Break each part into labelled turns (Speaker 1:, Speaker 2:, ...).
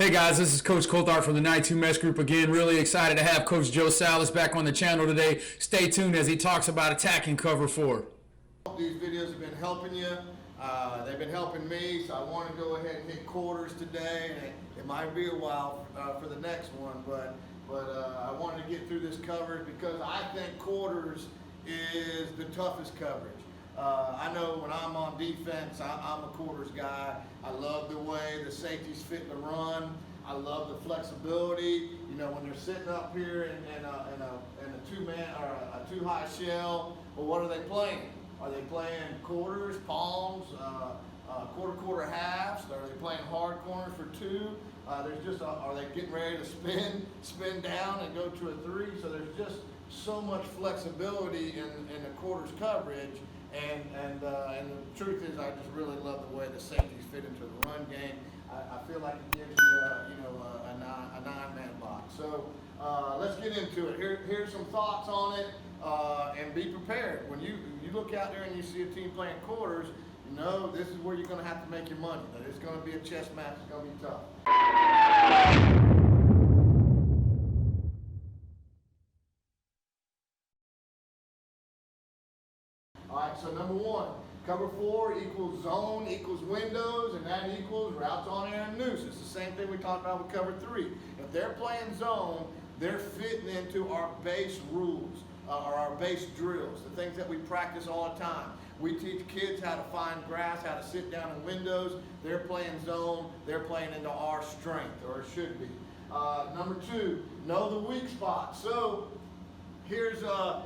Speaker 1: Hey guys, this is Coach Colthart from the 92 Meshgroup again. Really excited to have Coach Joe Salas back on the channel today. Stay tuned as he talks about attacking cover 4.
Speaker 2: These videos have been helping you. They've been helping me, so I want to go ahead and hit quarters today. And it might be a while for the next one, but I wanted to get through this coverage because I think quarters is the toughest coverage. I know when I'm on defense, I'm a quarters guy. I love the way the safeties fit the run. I love the flexibility. You know, when they're sitting up here in a two-man or a two-high shell, well, what are they playing? Are they playing quarters, palms, quarter halves? Are they playing hard corners for two? Are they getting ready to spin down and go to a three? So there's just so much flexibility in the quarters coverage. And the truth is, I just really love the way the safeties fit into the run game. I feel like it gives you, a nine-man box. So let's get into it. Here's some thoughts on it, and be prepared. When you look out there and you see a team playing quarters, you know this is where you're going to have to make your money. It's going to be a chess match. It's going to be tough. All right, so number one, cover 4 equals zone equals windows, and that equals routes on air and noose. It's the same thing we talked about with cover 3. If they're playing zone, they're fitting into our base rules, or our base drills, the things that we practice all the time. We teach kids how to find grass, how to sit down in windows. They're playing zone, they're playing into our strength, or it should be. Number 2, know the weak spot. So here's a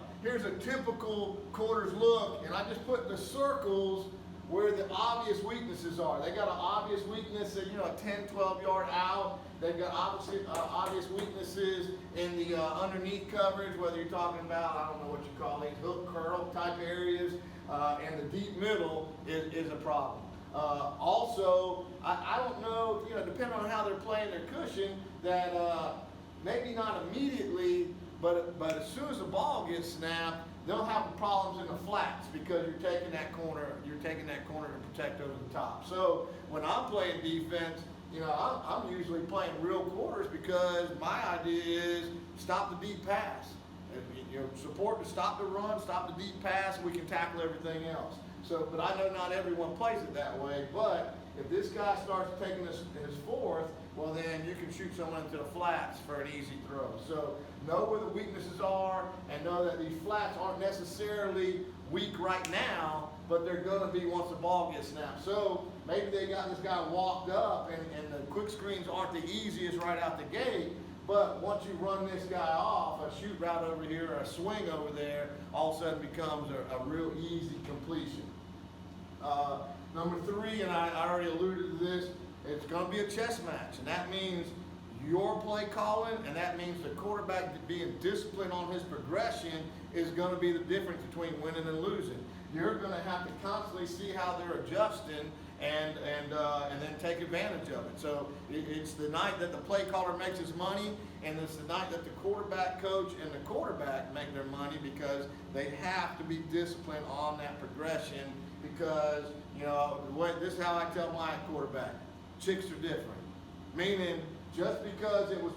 Speaker 2: typical quarters look, and I just put the circles where the obvious weaknesses are. They got an obvious weakness, a 10, 12 yard out. They've got obvious weaknesses in the underneath coverage, whether you're talking about, I don't know what you call these, hook curl type areas, and the deep middle is a problem. Also, I don't know, depending on how they're playing their cushion, that maybe not immediately, but as soon as the ball gets snapped, they'll have problems in the flats because you're taking that corner to protect over the top. So when I'm playing defense, I'm usually playing real quarters because my idea is stop the deep pass. Support to stop the run, stop the deep pass, we can tackle everything else. So, but I know not everyone plays it that way, but if this guy starts taking his fourth, well then you can shoot someone into the flats for an easy throw. So know where the weaknesses are and know that these flats aren't necessarily weak right now, but they're going to be once the ball gets snapped. So maybe they got this guy walked up and the quick screens aren't the easiest right out the gate, but once you run this guy off, a shoot route over here or a swing over there, all of a sudden becomes a real easy completion. Number 3, and I already alluded to this, it's going to be a chess match, and that means your play calling, and that means the quarterback being disciplined on his progression is going to be the difference between winning and losing. You're going to have to constantly see how they're adjusting and then take advantage of it. So it's the night that the play caller makes his money, and it's the night that the quarterback coach and the quarterback make their money because they have to be disciplined on that progression because, this is how I tell my quarterback, chicks are different. Meaning, just because it was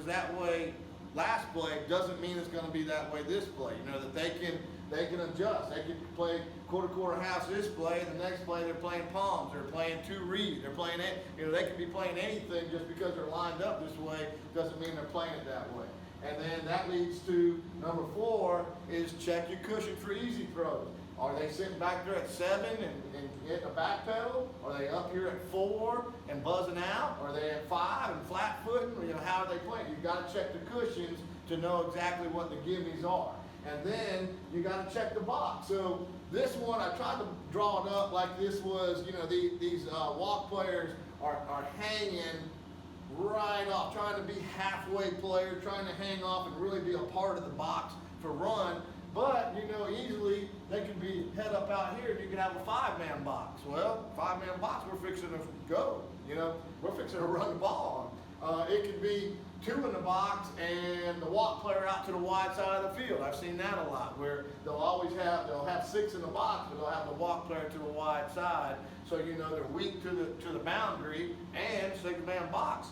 Speaker 2: that way last play doesn't mean it's going to be that way this play. That they can adjust. They can play quarter halves this play, and the next play they're playing palms, they're playing two reads, they're playing they can be playing anything just because they're lined up this way doesn't mean they're playing it that way. And then that leads to number 4 is check your cushion for easy throws. Are they sitting back there at 7 and getting a back pedal? Are they up here at 4 and buzzing out? Are they at 5 and flat footing? How are they playing? You've got to check the cushions to know exactly what the gimmies are. And then you got to check the box. So this one, I tried to draw it up like this was, these walk players are hanging right off, trying to be halfway player, trying to hang off and really be a part of the box for run. But, easily they could be head up out here and you can have a 5-man box. Well, 5-man box, we're fixing to go. We're fixing to run the ball. It could be 2 in the box and the walk player out to the wide side of the field. I've seen that a lot where they'll have 6 in the box, but they'll have the walk player to the wide side. So they're weak to the boundary, and 6-man box.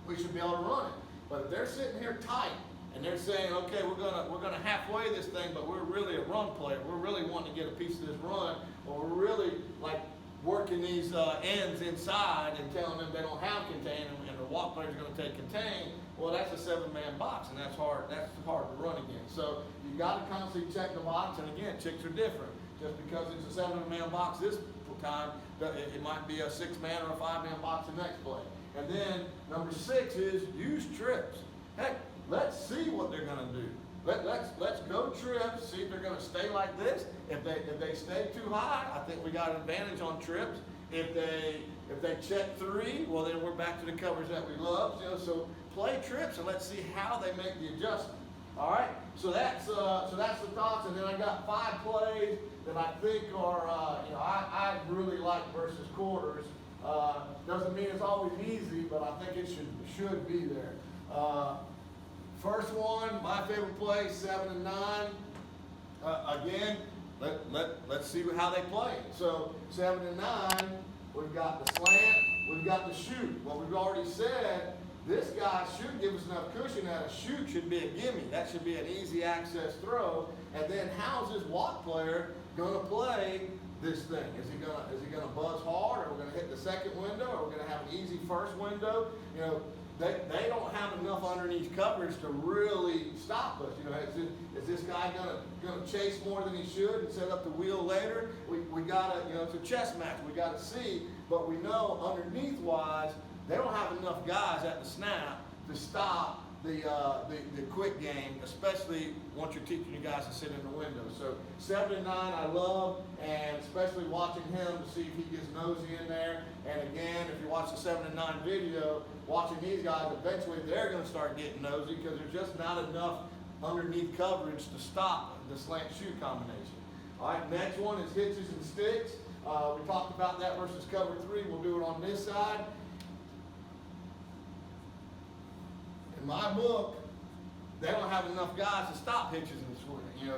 Speaker 2: we should be able to run it. But if they're sitting here tight and they're saying, okay, we're gonna halfway this thing, but we're really a run player. We're really wanting to get a piece of this run, or we're really like working these ends inside and telling them they don't have contain, and the walk player's going to take contain. Well, that's a 7-man box, and that's hard. That's hard to run against. So you got to constantly check the box. And again, chicks are different. Just because it's a 7-man box this time, it might be a 6-man or a 5-man box the next play. And then number 6 is use trips. Heck, let's see what they're going to do. Let's go trips, see if they're going to stay like this. If they stay too high, I think we got an advantage on trips. If they check 3, well then we're back to the covers that we love. You know, so play trips and let's see how they make the adjustment. All right. So that's the thoughts. And then I got 5 plays that I think are I really like versus quarters. Doesn't mean it's always easy, but I think it should be there. First one, my favorite play, 7 and 9. Again, let's see how they play. So 7 and 9, we've got the slant, we've got the shoot. Well, we've already said this guy should give us enough cushion that a shoot should be a gimme. That should be an easy access throw. And then how's this walk player going to play this thing? Is he gonna buzz hard? Are we gonna hit the second window? Are we gonna have an easy first window? You know. They don't have enough underneath coverage to really stop us. You know, is this guy gonna chase more than he should and set up the wheel later? We gotta, it's a chess match. We gotta see, but we know underneath wise, they don't have enough guys at the snap to stop the quick game, especially once you're teaching you guys to sit in the window. So 7 and 9 I love, and especially watching him to see if he gets nosy in there. And again, if you watch the 7 and 9 video, watching these guys, eventually they're going to start getting nosy because there's just not enough underneath coverage to stop the slant shoot combination. All right, next one is hitches and sticks. We talked about that versus cover 3. We'll do it on this side. In my book, they don't have enough guys to stop hitches and swing. You know,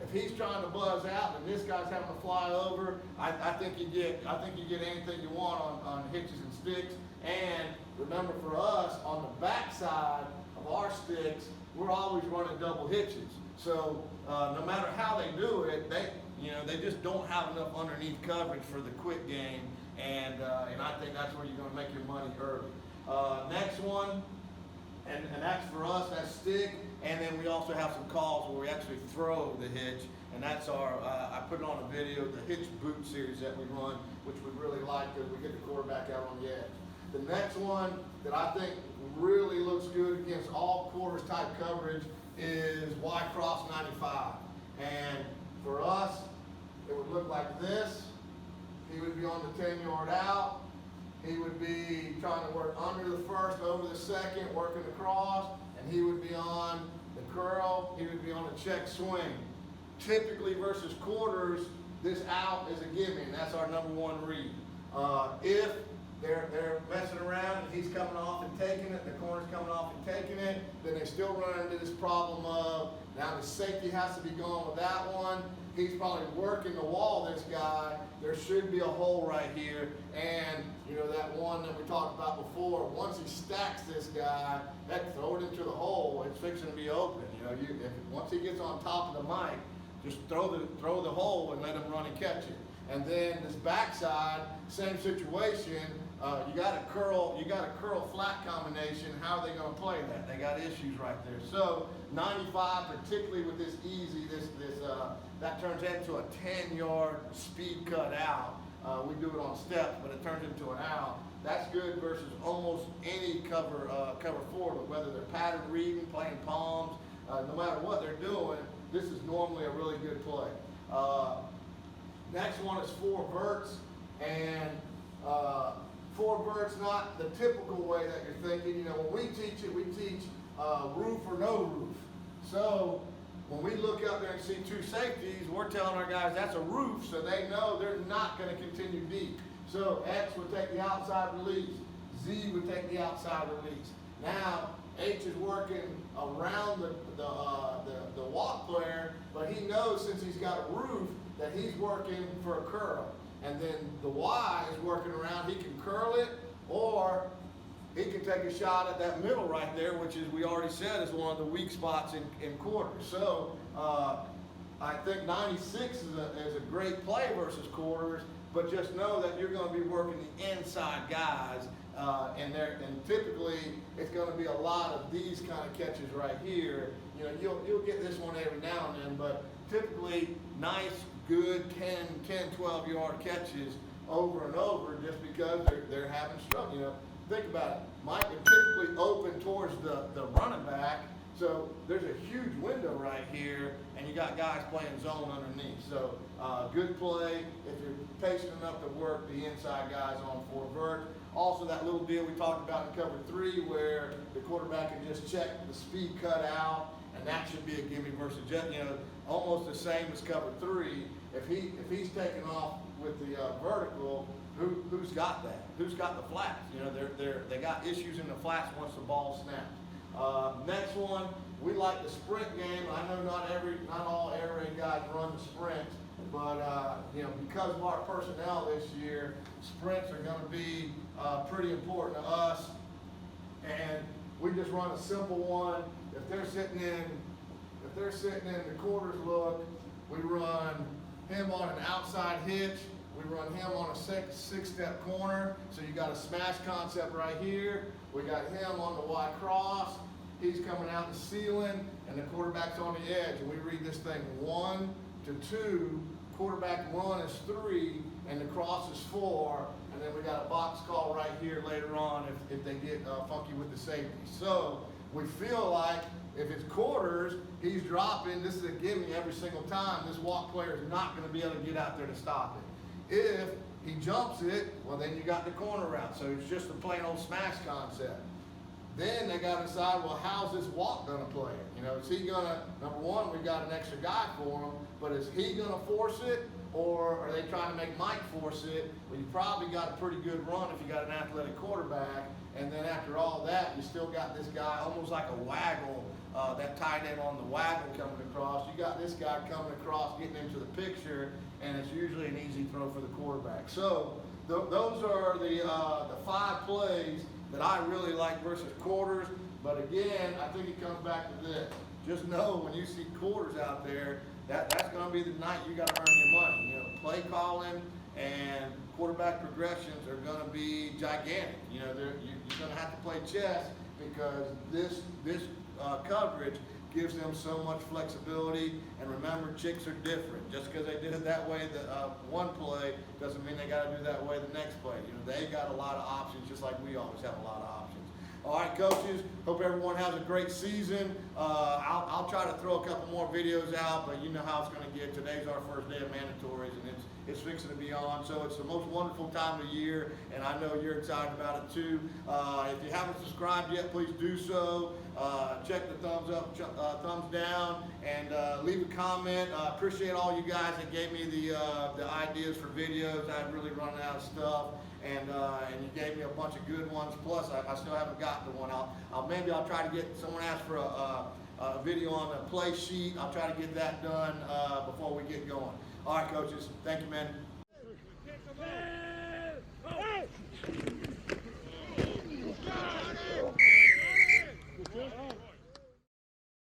Speaker 2: if he's trying to buzz out and this guy's having to fly over, I think you get anything you want on hitches and sticks. And remember, for us on the back side of our sticks, we're always running double hitches. So no matter how they do it, they just don't have enough underneath coverage for the quick game. And I think that's where you're going to make your money early. Next one. And that's for us, that's stick. And then we also have some calls where we actually throw the hitch. And that's I put it on a video, the hitch boot series that we run, which we really like because we get the quarterback out on the edge. The next one that I think really looks good against all quarters type coverage is Y cross 95. And for us, it would look like this. He would be on the 10-yard out. He would be trying to work under the first, over the second, working across, and he would be on the curl. He would be on a check swing. Typically versus quarters, this out is a gimme, and that's our number 1 read. If they're messing around and he's coming off and taking it, the corner's coming off and taking it, then they still run into this problem of now the safety has to be going with that one. He's probably working the wall, this guy. There should be a hole right here. And, that one that we talked about before, once he stacks this guy, throw it into the hole, it's fixing to be open. Once he gets on top of the mic, just throw the hole and let him run and catch it. And then this backside, same situation. You got a curl flat combination. How are they going to play that? They got issues right there. So 95, particularly with this easy, that turns into a 10-yard speed cut out. We do it on steps, but it turns into an out. That's good versus almost any cover 4, but whether they're pattern reading, playing palms, no matter what they're doing, this is normally a really good play. Next one is 4 verts, and 4 verts not the typical way that you're thinking. When we teach it, we teach roof or no roof. So when we look up there and see 2 safeties, we're telling our guys that's a roof, so they know they're not going to continue deep. So X would take the outside release, Z would take the outside release. Now H is working around the walk player, but he knows since he's got a roof that he's working for a curl. And then the Y is working around, he can curl it or he can take a shot at that middle right there, which is, we already said, is one of the weak spots in quarters. So I think 96 is a great play versus quarters, but just know that you're going to be working the inside guys, and typically it's going to be a lot of these kind of catches right here. You know, you'll get this one every now and then, but typically nice, good 10, 12 yard catches over and over, just because they're having struggle. You know, think about it. Mike is typically open towards the running back, so there's a huge window right here, and you got guys playing zone underneath. So good play if you're patient enough to work the inside guys on 4 vert. Also, that little deal we talked about in cover 3, where the quarterback can just check the speed cut out, and that should be a gimme versus jet. You know, almost the same as cover 3. If he's taking off with the vertical, who's got that? Who's got the flats? You know, they got issues in the flats once the ball snaps. Next one, we like the sprint game. I know not all air raid guys run the sprints, but you know, because of our personnel this year, sprints are going to be pretty important to us. And we just run a simple one. If they're sitting in the quarters look, we run him on an outside hitch. We run him on a six-step corner. So you got a smash concept right here. We got him on the Y cross. He's coming out and sealing, and the quarterback's on the edge. And we read this thing 1 to 2. Quarterback run is 3, and the cross is 4. And then we got a box call right here later on if they get funky with the safety. So we feel like if it's quarters, he's dropping. This is a gimme every single time. This walk player is not going to be able to get out there to stop it. If he jumps it, well, then you got the corner route. So it's just a plain old smash concept. Then they got to decide, well, how's this walk going to play it? You know, is he going to, number one, we got an extra guy for him, but is he going to force it, or are they trying to make Mike force it? Well, you probably got a pretty good run if you got an athletic quarterback, and then after all that, you still got this guy almost like a waggle, that tight end on the waggle coming across. You got this guy coming across, getting into the picture, and it's usually an easy throw for the quarterback. So those are the 5 plays that I really like versus quarters. But again, I think it comes back to this. Just know when you see quarters out there, that's going to be the night you got to earn your money. You know, play calling and quarterback progressions are going to be gigantic. You know, you're going to have to play chess, because this coverage gives them so much flexibility. And remember, chicks are different. Just because they did it that way one play doesn't mean they got to do that way the next play. You know, they got a lot of options, just like we always have a lot of options. All right, coaches, hope everyone has a great season. I'll try to throw a couple more videos out, but you know how it's going to get. Today's our first day of mandatories, and it's fixing to be on. So it's the most wonderful time of year, and I know you're excited about it too. If you haven't subscribed yet, please do so. Check the thumbs up, thumbs down, and leave a comment. I appreciate all you guys that gave me the ideas for videos. I had really run out of stuff. And you gave me a bunch of good ones. Plus, I still haven't gotten to one. Maybe I'll try to get, someone asked for a video on the play sheet. I'll try to get that done before we get going. All right, coaches. Thank you, man.